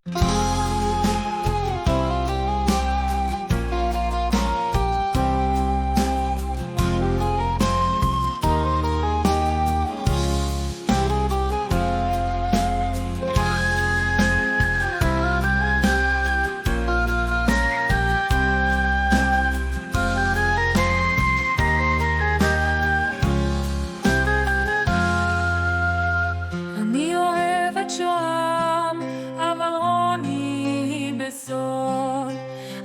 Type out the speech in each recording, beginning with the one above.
אני אוהבת שוהם, אבל רוני בסוד.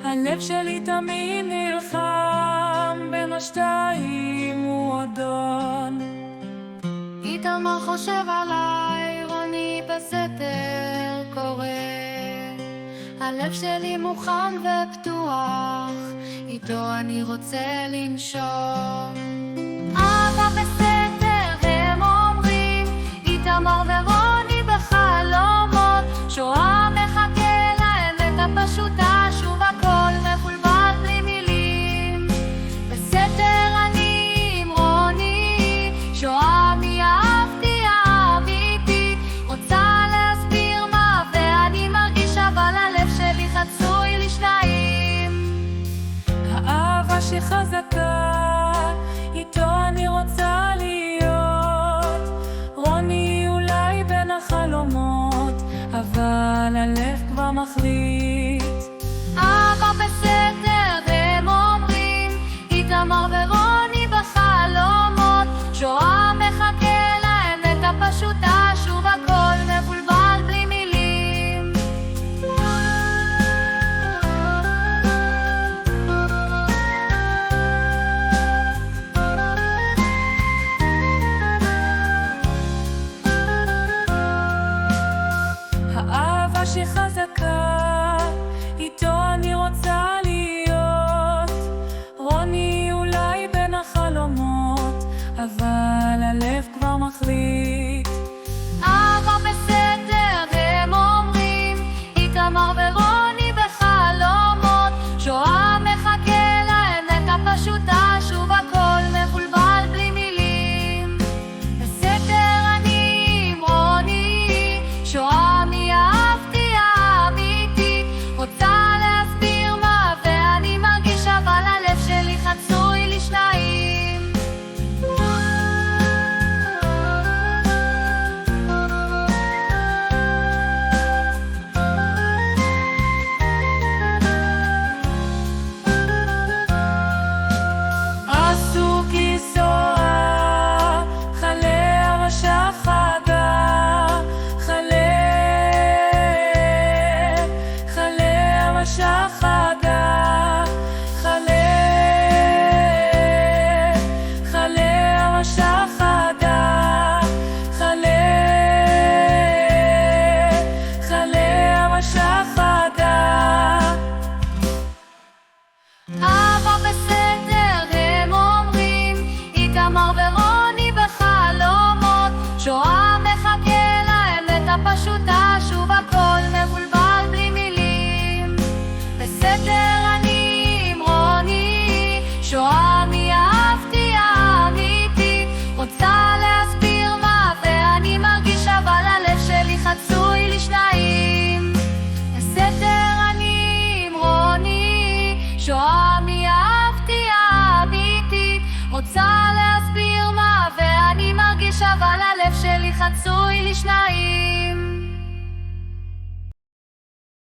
הלב שלי תמיד נלחם, בין השתיים הוא אדון. איתמר חושב עליי, רוני בסתר קורא. הלב שלי מוכן ופתוח, איתו אני רוצה לנשום. אבא בסתר הם אומרים, איתמר ורוני בחלומות. שוהם מחכה לאמת הפשוטה, שוב הכל מבולבל בלי מילים. בסתר אני עם רוני, שוהם היא אהבתי האמיתית. רוצה להסביר מה ואני מרגיש, אבל הלב שלי חצוי לשניים. האהבה שחזקה, איתו אני רוצה להיות. רוני אולי בין החלומות, אבל הלב כבר מחליט. אבא בסתר הם אומרים, איתמר ורוני בחלומות. שוהם מחכה לאמת הפשוטה, שוב הכל מבולבל בלי מילים. האהבה שחזקה, איתו אני רוצה להיות. רוני אולי בין החלומות, אבל הלב כבר מחליט. אבא בסתר הם אומרים, איתמר ורוני בחלומות. שוהם מחכה לאמת הפשוטה, שוב הכל מבולבל בלי מילים. בסתר אני עם רוני, שוהם היא אהבתי האמיתית. רוצה להסביר מה ואני מרגיש, אבל הלב שלי חצוי לשניים. עשו כיסועה, חלה הרשע חגה. חלה הרשע חגה. חלה הרשע חגה. חלה הרשע חגה. אבא בסתר הם אומרים, איתמר ורוני בחלומות. שוהם מחכה לאמת הפשוטה, שוב הכל מבולבל בלי מילים. בסתר אני עם רוני, שוהם היא אהבתי האמיתית. רוצה להסביר מה ואני מרגיש, אבל הלב שלי חצוי לשניים. בסתר אני עם רוני, שוהם היא אהבתי האמיתית. רוצה להסביר מה ואני מרגיש, אבל הלב שלי חצוי לשניים.